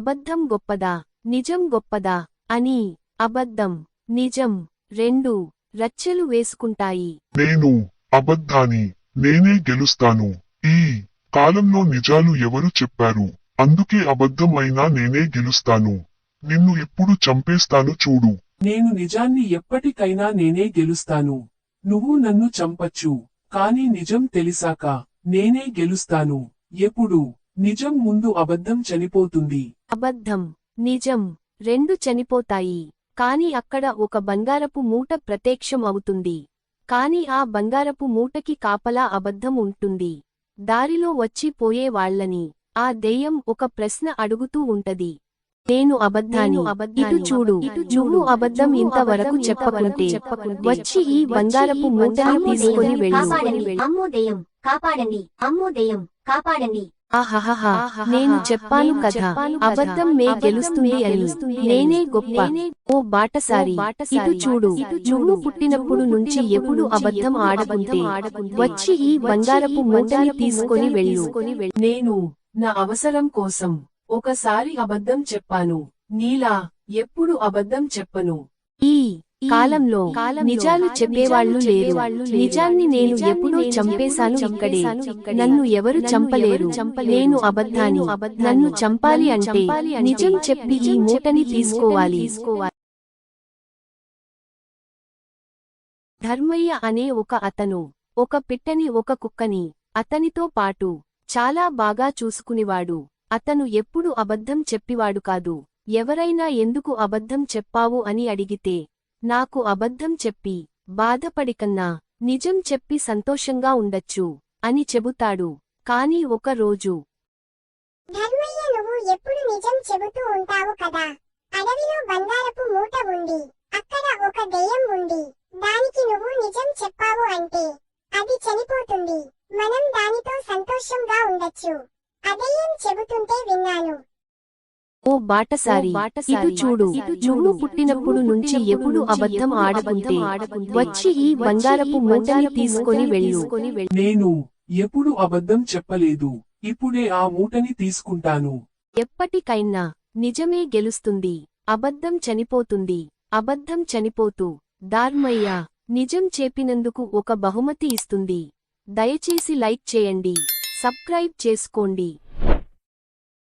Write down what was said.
అబద్ధం గొప్పదా నిజం గొప్పదా అని అబద్ధం నిజం రెండూ రచ్చెలు వేసుకుంటాయి. నేను అబద్ధాని, నేనే గెలుస్తాను. ఈ కాలంలో నిజాలు ఎవరు చెప్పారు? అందుకే అబద్ధం అయినా నేనే గెలుస్తాను. నిన్ను ఇప్పుడు చంపేస్తాను చూడు. నేను నిజాన్ని ఎప్పటికైనా నేనే గెలుస్తాను. నువ్వు నన్ను చంపచ్చు, కానీ నిజం తెలిసాక నేనే గెలుస్తాను. ఎప్పుడు నిజం ముందు అబద్ధం చనిపోతుంది. అబద్ధం నిజం రెండు చనిపోతాయి. కాని అక్కడ ఒక బంగారపు మూట ప్రత్యక్షం అవుతుంది. కాని ఆ బంగారపు మూటకి కాపలా అబద్ధం ఉంటుంది. దారిలో వచ్చి పోయే వాళ్ళని ఆ దెయ్యం ఒక ప్రశ్న అడుగుతూ ఉంటది. నేను అబద్ధాని, ఇటు చూడు, నువ్వు అబద్ధం ఇంతవరకు చెప్పకుంటే వచ్చి ఈ బంగారపు మూటని తీసుకొని వెళ్ళు. అమ్మో దెయ్యం కాపాడండి, అమ్మో దెయ్యం కాపాడండి. ఆహాహా, నేను చెప్పాను కదా అబద్ధం మే గెలుస్తుంది అని. నేనే గొప్ప. ఓ బాటసారి, ఇటు చూడు, నువ్వు పుట్టినప్పుడు నుంచి ఎప్పుడు అబద్ధం ఆడకుంటే వచ్చి ఈ బంగారపు మూటని తీసుకొని వెళ్ళు. నేను నా అవసరం కోసం ఒకసారి అబద్ధం చెప్పాను. నీలా ఎప్పుడు అబద్ధం చెప్పను. ఈ కాలంలో నిజాలు చెప్పేవాళ్లు లేరు. నిజాన్ని నేను ఎప్పుడో చంపేశాను ఇక్కడే. నన్ను ఎవరు చంపలేరు. నేను అబద్ధాని. నన్ను చంపాలి అంటే నిజం చెప్పి ఈ మూటని తీసుకోవాలి. ధర్మయ్య అనే ఒక అతను ఒక పిట్టని ఒక కుక్కని అతనితో పాటు చాలా బాగా చూసుకునివాడు. అతను ఎప్పుడు అబద్ధం చెప్పివాడు కాదు. ఎవరైనా ఎందుకు అబద్ధం చెప్పావు అని అడిగితే నాకు అబద్ధం చెప్పి బాధపడికన్నా నిజం చెప్పి సంతోషంగా ఉండొచ్చు అని చెబుతాడు. కాని ఒక రోజు ధర్మయ్య, నువ్వు ఎప్పుడు నిజం చెబుతూ ఉంటావు కదా. అడవిలో బంగారపు మూట ఉంది. అక్కడ ఒక దెయ్యం ఉంది. దానికి నువ్వు నిజం చెప్పావు అంటే అది చనిపోతుంది. మనం దానితో సంతోషంగా ఉండొచ్చు. అదెయ్యం చెబుతుంటే విన్నాను. ఓ బాటసారి, ఇటు చూడు, నువ్వు పుట్టినప్పుడు నుంచి ఎప్పుడు అబద్ధం ఆడకుంటే వచ్చి ఈ బంగారపు మూటని తీసుకొని వెళ్ళు. నేను ఎప్పుడు అబద్ధం చెప్పలేదు. ఇప్పుడే ఆ మూటని తీసుకుంటాను. ఎప్పటికైనా నిజమే గెలుస్తుంది. అబద్ధం చనిపోతుంది. అబద్ధం చనిపోతూ ధర్మయ్య నిజం చెప్పినందుకు ఒక బహుమతి ఇస్తుంది. దయచేసి లైక్ చేయండి, సబ్స్క్రైబ్ చేసుకోండి.